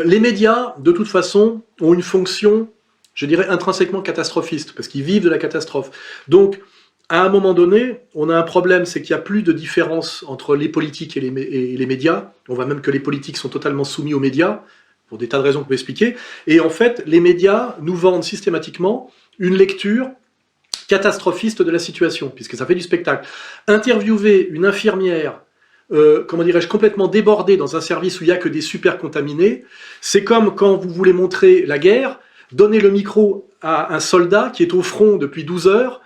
Les médias, de toute façon, ont une fonction, je dirais, intrinsèquement catastrophiste, parce qu'ils vivent de la catastrophe. Donc, à un moment donné, on a un problème, c'est qu'il n'y a plus de différence entre les politiques et les médias. On voit même que les politiques sont totalement soumis aux médias, pour des tas de raisons qu'on peut expliquer. Et en fait, les médias nous vendent systématiquement une lecture catastrophiste de la situation, puisque ça fait du spectacle. Interviewer une infirmière, comment dirais-je, complètement débordée dans un service où il n'y a que des super contaminés, c'est comme quand vous voulez montrer la guerre, donner le micro à un soldat qui est au front depuis 12 heures,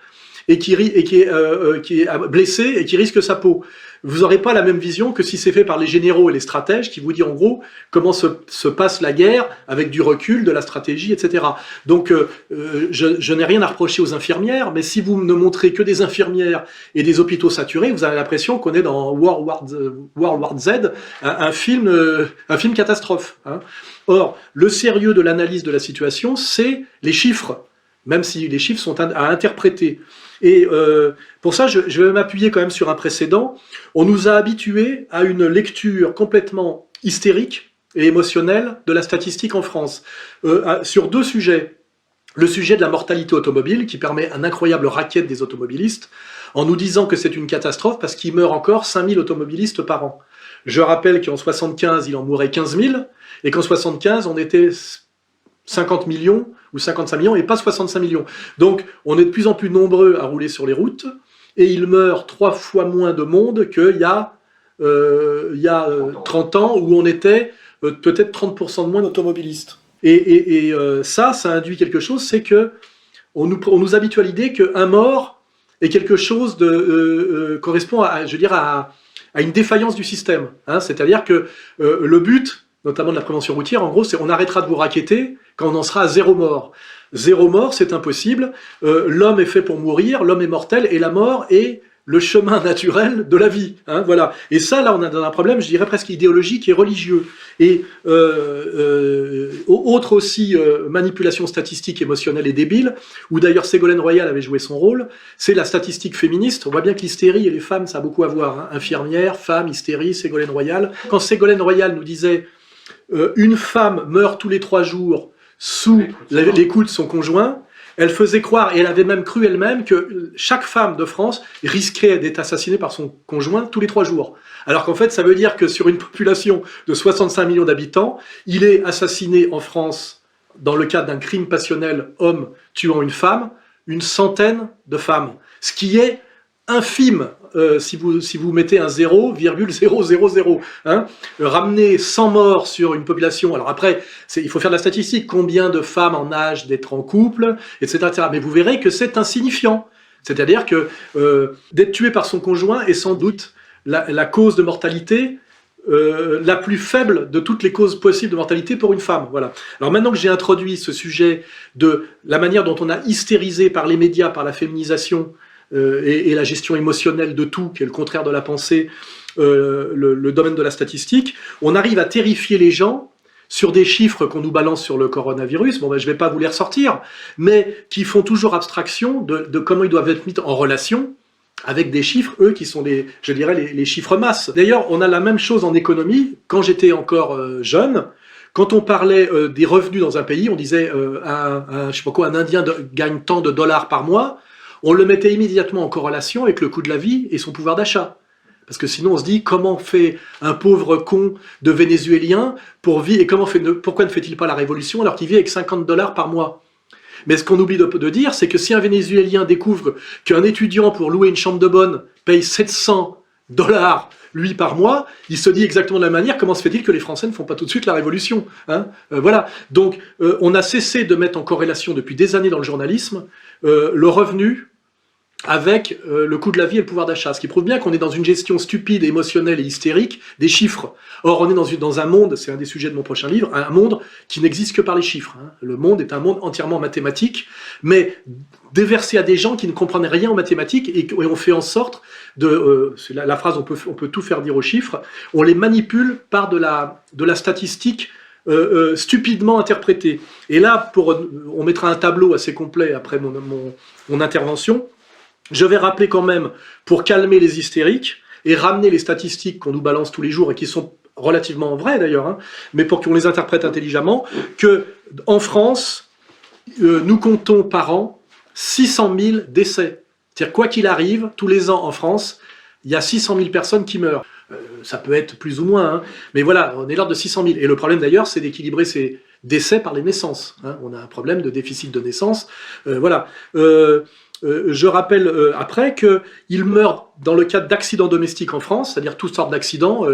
et qui est blessé et qui risque sa peau. Vous n'aurez pas la même vision que si c'est fait par les généraux et les stratèges qui vous disent en gros comment se passe la guerre avec du recul, de la stratégie, etc. Donc je n'ai rien à reprocher aux infirmières, mais si vous ne montrez que des infirmières et des hôpitaux saturés, vous avez l'impression qu'on est dans World War Z, un film catastrophe. Hein. Or, le sérieux de l'analyse de la situation, c'est les chiffres, même si les chiffres sont à interpréter. Et pour ça, je vais m'appuyer quand même sur un précédent. On nous a habitués à une lecture complètement hystérique et émotionnelle de la statistique en France, sur deux sujets. Le sujet de la mortalité automobile, qui permet un incroyable racket des automobilistes, en nous disant que c'est une catastrophe parce qu'il meurt encore 5000 automobilistes par an. Je rappelle qu'en 75, il en mourait 15 000, et qu'en 75, on était 50 millions ou 55 millions et pas 65 millions. Donc on est de plus en plus nombreux à rouler sur les routes et il meurt 3 fois moins de monde qu'il y a 30 ans où on était peut-être 30% de moins d'automobilistes. Et ça induit quelque chose, c'est que on nous habitue à l'idée qu'un mort est quelque chose de correspond à, je veux dire, à une défaillance du système. Hein, c'est-à-dire que le but, notamment de la prévention routière, en gros, c'est on arrêtera de vous racketter quand on en sera à 0 mort. 0 mort, c'est impossible. L'homme est fait pour mourir, l'homme est mortel, et la mort est le chemin naturel de la vie. Hein, voilà. Et ça, là, on a un problème, je dirais presque idéologique et religieux. Et autre aussi manipulation statistique émotionnelle et débile, où d'ailleurs Ségolène Royal avait joué son rôle, c'est la statistique féministe. On voit bien que l'hystérie et les femmes, ça a beaucoup à voir. Hein. Infirmière, femme, hystérie, Ségolène Royal. Quand Ségolène Royal nous disait une femme meurt tous les 3 jours sous les coups de son conjoint, elle faisait croire, et elle avait même cru elle-même, que chaque femme de France risquerait d'être assassinée par son conjoint tous les 3 jours. Alors qu'en fait, ça veut dire que sur une population de 65 millions d'habitants, il est assassiné en France, dans le cadre d'un crime passionnel, homme tuant une femme, une centaine de femmes. Ce qui est infime, si vous mettez un 0,000. Hein, ramener 100 morts sur une population, alors après, il faut faire de la statistique, combien de femmes en âge d'être en couple, etc., etc. Mais vous verrez que c'est insignifiant. C'est-à-dire que d'être tué par son conjoint est sans doute la cause de mortalité la plus faible de toutes les causes possibles de mortalité pour une femme. Voilà. Alors maintenant que j'ai introduit ce sujet de la manière dont on a hystérisé par les médias, par la féminisation, et la gestion émotionnelle de tout, qui est le contraire de la pensée, le domaine de la statistique, on arrive à terrifier les gens sur des chiffres qu'on nous balance sur le coronavirus, bon ben je ne vais pas vous les ressortir, mais qui font toujours abstraction de comment ils doivent être mis en relation avec des chiffres, eux, qui sont je dirais les chiffres masses. D'ailleurs, on a la même chose en économie. Quand j'étais encore jeune, quand on parlait des revenus dans un pays, on disait je sais pas quoi, un Indien gagne tant de dollars par mois, on le mettait immédiatement en corrélation avec le coût de la vie et son pouvoir d'achat. Parce que sinon on se dit, comment fait un pauvre con de Vénézuélien pour vivre, et pourquoi ne fait-il pas la révolution alors qu'il vit avec 50 dollars par mois? Mais ce qu'on oublie de dire, c'est que si un Vénézuélien découvre qu'un étudiant pour louer une chambre de bonne paye 700 dollars lui par mois, il se dit exactement de la même manière, comment se fait-il que les Français ne font pas tout de suite la révolution, hein? Voilà. Donc on a cessé de mettre en corrélation depuis des années dans le journalisme le revenu avec le coût de la vie et le pouvoir d'achat, ce qui prouve bien qu'on est dans une gestion stupide, émotionnelle et hystérique des chiffres. Or, on est dans un monde, c'est un des sujets de mon prochain livre, un monde qui n'existe que par les chiffres. Hein. Le monde est un monde entièrement mathématique, mais déversé à des gens qui ne comprennent rien en mathématiques, et on fait en sorte c'est la phrase, on peut tout faire dire aux chiffres, on les manipule par de la statistique stupidement interprétée. Et là, on mettra un tableau assez complet après mon intervention. Je vais rappeler quand même, pour calmer les hystériques et ramener les statistiques qu'on nous balance tous les jours et qui sont relativement vraies d'ailleurs, hein, mais pour qu'on les interprète intelligemment, que en France, nous comptons par an 600 000 décès. C'est-à-dire, quoi qu'il arrive, tous les ans en France, il y a 600 000 personnes qui meurent. Ça peut être plus ou moins, hein, mais voilà, on est l'ordre de 600 000. Et le problème d'ailleurs, c'est d'équilibrer ces décès par les naissances. Hein. On a un problème de déficit de naissance. Voilà. Je rappelle après qu'il meurt dans le cadre d'accidents domestiques en France, c'est-à-dire toutes sortes d'accidents,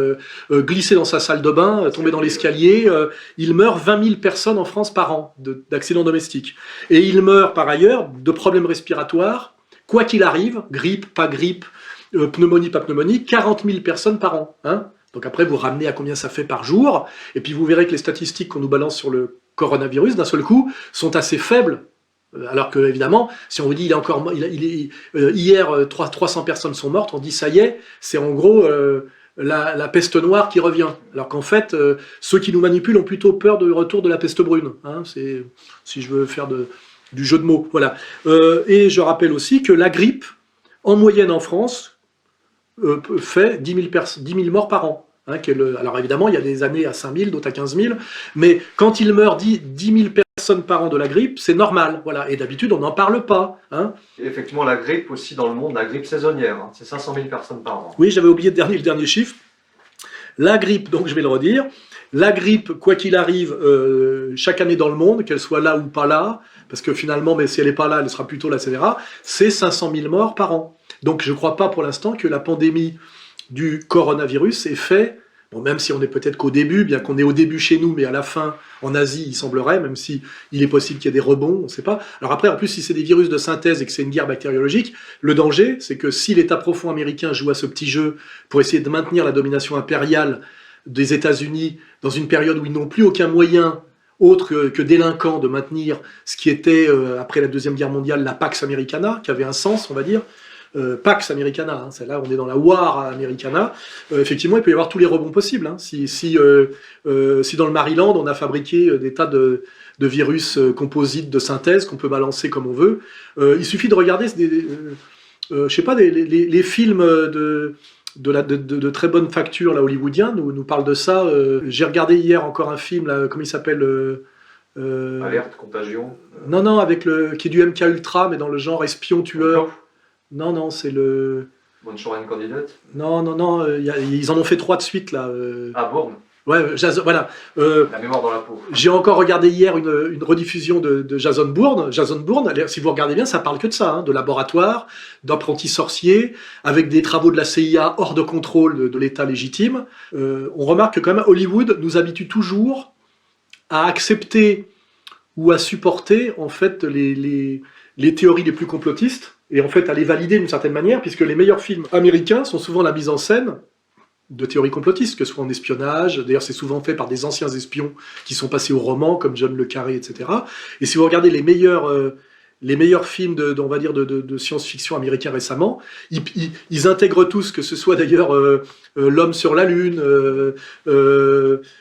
glisser dans sa salle de bain, tomber dans l'escalier. Il meurt 20 000 personnes en France par an d'accidents domestiques. Et il meurt par ailleurs de problèmes respiratoires, quoi qu'il arrive, grippe, pas grippe, pneumonie, pas pneumonie, 40 000 personnes par an. Hein. Donc après, vous ramenez à combien ça fait par jour, et puis vous verrez que les statistiques qu'on nous balance sur le coronavirus, d'un seul coup, sont assez faibles. Alors que, évidemment, si on vous dit hier 300 personnes sont mortes, on dit ça y est, c'est en gros la peste noire qui revient. Alors qu'en fait, ceux qui nous manipulent ont plutôt peur du retour de la peste brune. Hein, si je veux faire du jeu de mots. Voilà. Et je rappelle aussi que la grippe, en moyenne en France, fait 10 000 morts par an. Hein, alors évidemment, il y a des années à 5 000, d'autres à 15 000, mais quand il meurt 10 000 personnes par an de la grippe, c'est normal. Voilà. Et d'habitude, on n'en parle pas. Hein. Et effectivement, la grippe aussi dans le monde, la grippe saisonnière, hein, c'est 500 000 personnes par an. Oui, j'avais oublié le dernier chiffre. La grippe, donc je vais le redire, la grippe, quoi qu'il arrive, chaque année dans le monde, qu'elle soit là ou pas là, parce que finalement, mais si elle n'est pas là, elle sera plutôt là, etc., c'est 500 000 morts par an. Donc je ne crois pas pour l'instant que la pandémie du coronavirus est faite, bon, même si on est peut-être qu'au début, bien qu'on est au début chez nous, mais à la fin, en Asie, il semblerait, même si il est possible qu'il y ait des rebonds, on ne sait pas. Alors après, en plus, si c'est des virus de synthèse et que c'est une guerre bactériologique, le danger, c'est que si l'État profond américain joue à ce petit jeu pour essayer de maintenir la domination impériale des États-Unis dans une période où ils n'ont plus aucun moyen autre que délinquant de maintenir ce qui était, après la Deuxième Guerre mondiale, la Pax Americana, qui avait un sens, on va dire, Pax Americana, hein, là on est dans la War Americana, effectivement il peut y avoir tous les rebonds possibles. Hein. Si dans le Maryland on a fabriqué des tas de virus composites de synthèse qu'on peut balancer comme on veut, il suffit de regarder je sais pas, les films de très bonne facture là, hollywoodiens nous parlent de ça. J'ai regardé hier encore un film, là, comment il s'appelle Alerte, Contagion. Non, avec qui est du MK Ultra, mais dans le genre espion tueur. Non, c'est le... Manchurian Candidate. Non, ils en ont fait 3 de suite, là. Ah, Bourne. Ouais, voilà. La mémoire dans la peau. J'ai encore regardé hier une rediffusion de Jason Bourne. Jason Bourne, si vous regardez bien, ça parle que de ça, hein, de laboratoire, d'apprentis sorciers, avec des travaux de la CIA hors de contrôle de l'État légitime. On remarque que quand même Hollywood nous habitue toujours à accepter ou à supporter, en fait, les théories les plus complotistes, et en fait à les valider d'une certaine manière, puisque les meilleurs films américains sont souvent la mise en scène de théories complotistes, que ce soit en espionnage. D'ailleurs c'est souvent fait par des anciens espions qui sont passés au roman, comme John le Carré, etc. Et si vous regardez les meilleurs films on va dire de science-fiction américains récemment, ils intègrent tous, que ce soit d'ailleurs l'homme sur la Lune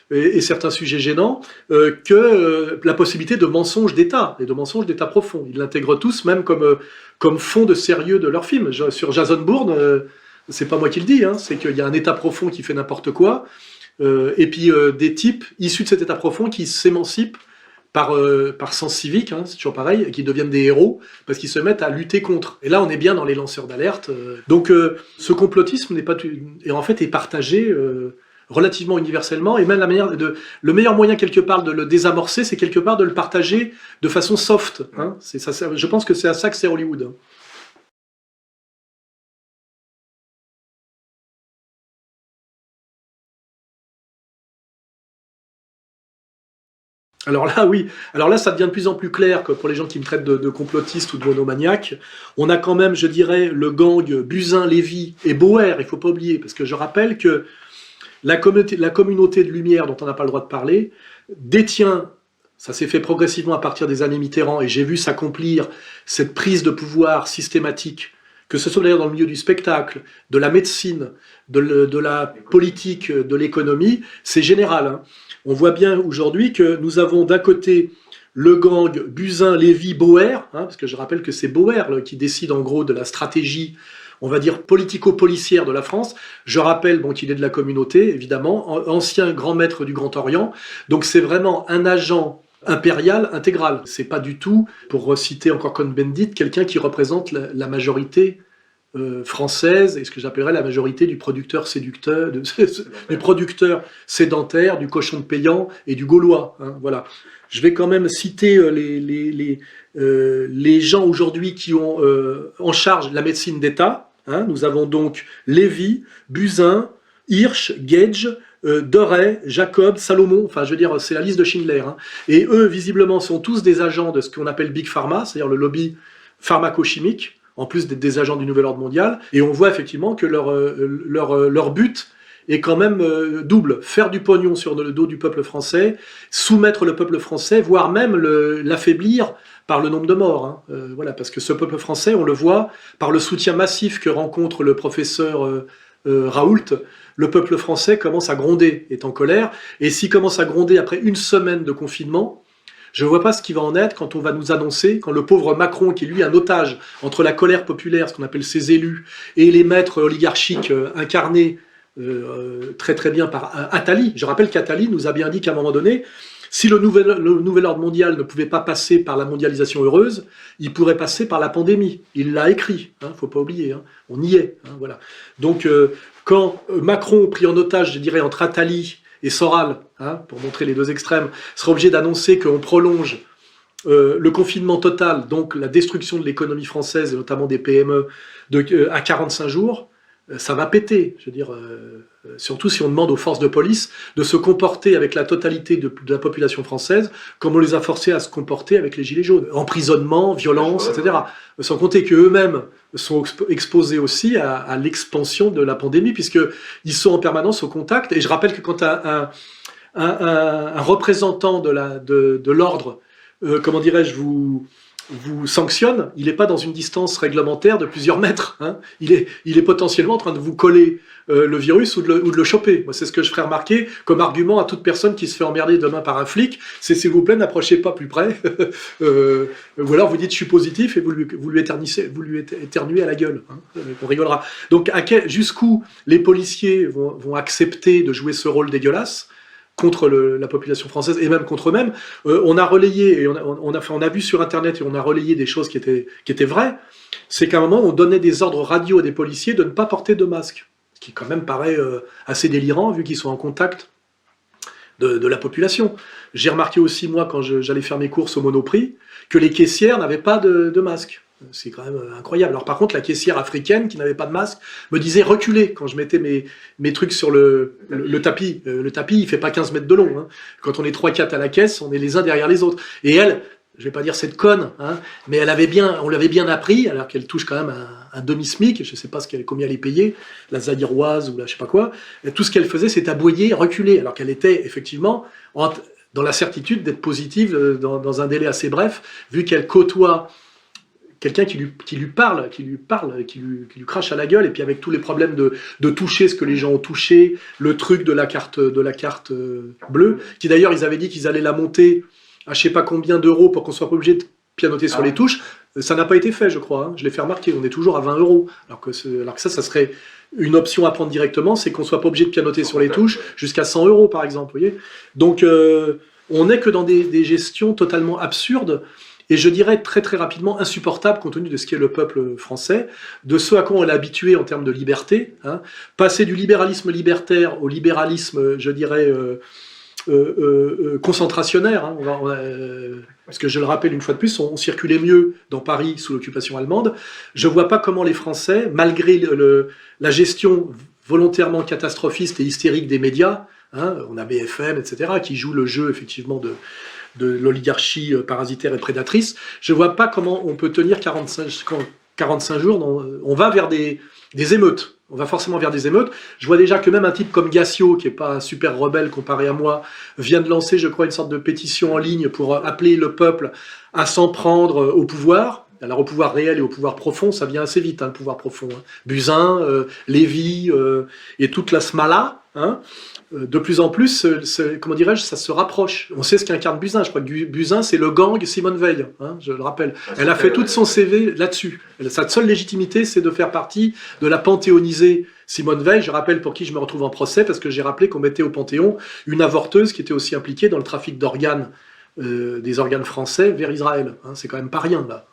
et certains sujets gênants, que la possibilité de mensonges d'État, et de mensonges d'État profond. Ils l'intègrent tous, même comme fond de sérieux de leur film. Sur Jason Bourne, c'est pas moi qui le dis, hein, c'est qu'il y a un État profond qui fait n'importe quoi, et puis des types issus de cet État profond qui s'émancipent par sens civique, hein, c'est toujours pareil, et qui deviennent des héros, parce qu'ils se mettent à lutter contre. Et là, on est bien dans les lanceurs d'alerte. Donc, ce complotisme en fait est partagé relativement universellement, et même le meilleur moyen quelque part de le désamorcer, c'est quelque part de le partager de façon soft. Hein. Je pense que c'est à ça que sert Hollywood. Hein. Alors là, oui. Alors là, ça devient de plus en plus clair que pour les gens qui me traitent de complotiste ou de monomaniaque. On a quand même, je dirais, le gang Buzyn, Lévy et Bauer, il ne faut pas oublier, parce que je rappelle que la communauté de lumière, dont on n'a pas le droit de parler, détient, ça s'est fait progressivement à partir des années Mitterrand, et j'ai vu s'accomplir cette prise de pouvoir systématique, que ce soit d'ailleurs dans le milieu du spectacle, de la médecine, de la politique, de l'économie, c'est général. Hein. On voit bien aujourd'hui que nous avons d'un côté le gang Buzyn, Lévy, Bauer, hein, parce que je rappelle que c'est Bauer qui décide en gros de la stratégie on va dire, politico-policière de la France. Je rappelle qu'il est de la communauté, évidemment, ancien grand maître du Grand Orient. Donc c'est vraiment un agent impérial intégral. C'est pas du tout, pour citer encore Cohn-Bendit, quelqu'un qui représente la majorité française, et ce que j'appellerais la majorité du producteur séducteur, du producteur sédentaire, du cochon de payant et du gaulois. Hein, voilà. Je vais quand même citer les gens aujourd'hui qui ont en charge la médecine d'État. Hein. Nous avons donc Lévy, Buzyn, Hirsch, Gage, Doré, Jacob, Salomon, enfin je veux dire c'est la liste de Schindler. Hein. Et eux visiblement sont tous des agents de ce qu'on appelle Big Pharma, c'est-à-dire le lobby pharmaco-chimique, en plus d'être des agents du Nouvel Ordre Mondial, et on voit effectivement que leur but est quand même double, faire du pognon sur le dos du peuple français, soumettre le peuple français, voire même l'affaiblir par le nombre de morts. Hein. Voilà, parce que ce peuple français, on le voit par le soutien massif que rencontre le professeur Raoult, le peuple français commence à gronder, est en colère, et s'il commence à gronder après une semaine de confinement, je ne vois pas ce qui va en être quand on va nous annoncer, quand le pauvre Macron, qui est lui un otage entre la colère populaire, ce qu'on appelle ses élus, et les maîtres oligarchiques incarnés très très bien par Attali. Je rappelle qu'Attali nous a bien dit qu'à un moment donné, si le nouvel ordre mondial ne pouvait pas passer par la mondialisation heureuse, il pourrait passer par la pandémie. Il l'a écrit, hein, faut pas oublier, hein, on y est. Hein, voilà. Donc quand Macron, pris en otage, je dirais, entre Attali et Soral, hein, pour montrer les deux extrêmes, sera obligé d'annoncer qu'on prolonge le confinement total, donc la destruction de l'économie française, et notamment des PME, à 45 jours, ça va péter. Je veux dire, surtout si on demande aux forces de police de se comporter avec la totalité de la population française comme on les a forcés à se comporter avec les Gilets jaunes. Emprisonnement, violence, etc. Sans compter qu'eux-mêmes sont exposés aussi à l'expansion de la pandémie, puisqu'ils sont en permanence au contact. Et je rappelle que quand un représentant de l'ordre, comment dirais-je, vous sanctionne, il n'est pas dans une distance réglementaire de plusieurs mètres. Hein. Il est potentiellement en train de vous coller le virus ou de le choper. Moi, c'est ce que je ferai remarquer comme argument à toute personne qui se fait emmerder demain par un flic, c'est s'il vous plaît, n'approchez pas plus près. Ou alors vous dites je suis positif et vous lui éternuez à la gueule. Hein. On rigolera. Donc jusqu'où les policiers vont accepter de jouer ce rôle dégueulasse contre la population française et même contre eux-mêmes. On a relayé, et on a vu sur Internet et on a relayé des choses qui étaient vraies, c'est qu'à un moment, on donnait des ordres radio à des policiers de ne pas porter de masque, ce qui quand même paraît assez délirant, vu qu'ils sont en contact de la population. J'ai remarqué aussi, moi, quand j'allais faire mes courses au Monoprix, que les caissières n'avaient pas de masque. C'est quand même incroyable. Alors par contre, la caissière africaine qui n'avait pas de masque me disait reculer quand je mettais mes trucs sur le tapis. Le tapis, il fait pas 15 mètres de long. Hein. Quand on est 3-4 à la caisse, on est les uns derrière les autres. Et elle, je vais pas dire cette conne, hein, mais on l'avait bien appris, alors qu'elle touche quand même un demi-SMIC, je sais pas combien elle est payée, la zaïroise ou la je sais pas quoi. Et tout ce qu'elle faisait, c'est aboyer, reculer, alors qu'elle était effectivement dans la certitude d'être positive dans un délai assez bref, vu qu'elle côtoie quelqu'un qui lui parle, qui lui crache à la gueule, et puis avec tous les problèmes de toucher ce que les gens ont touché, le truc de la carte bleue, qui d'ailleurs ils avaient dit qu'ils allaient la monter à je sais pas combien d'euros pour qu'on soit pas obligé de pianoter sur les touches. Ça n'a pas été fait, je crois. Hein. Je l'ai fait remarquer. On est toujours à 20 €. Alors que ça serait une option à prendre directement, c'est qu'on soit pas obligé de pianoter sur les touches jusqu'à 100 € par exemple. Vous voyez. Donc on n'est que dans des gestions totalement absurdes. Et je dirais très très rapidement insupportable compte tenu de ce qu'est le peuple français, de ce à quoi on est habitué en termes de liberté, hein, passer du libéralisme libertaire au libéralisme, je dirais, concentrationnaire, hein, parce que je le rappelle une fois de plus, on circulait mieux dans Paris sous l'occupation allemande. Je ne vois pas comment les Français, malgré la gestion volontairement catastrophiste et hystérique des médias, hein, on a BFM, etc., qui joue le jeu effectivement de l'oligarchie parasitaire et prédatrice, je ne vois pas comment on peut tenir 45 jours. On va vers des émeutes. On va forcément vers des émeutes. Je vois déjà que même un type comme Gassio, qui n'est pas un super rebelle comparé à moi, vient de lancer, je crois, une sorte de pétition en ligne pour appeler le peuple à s'en prendre au pouvoir. Alors au pouvoir réel et au pouvoir profond, ça vient assez vite, hein, le pouvoir profond. Hein. Buzyn, Lévy et toute la Smala, hein, de plus en plus, comment dirais-je, ça se rapproche. On sait ce qu'incarne Buzyn. Je crois que Buzyn, c'est le gang Simone Veil, hein, je le rappelle. Elle a fait tout son CV là-dessus. Sa seule légitimité, c'est de faire partie de la panthéonisée Simone Veil. Je rappelle pour qui je me retrouve en procès, parce que j'ai rappelé qu'on mettait au Panthéon une avorteuse qui était aussi impliquée dans le trafic d'organes, des organes français vers Israël. Hein, c'est quand même pas rien, là.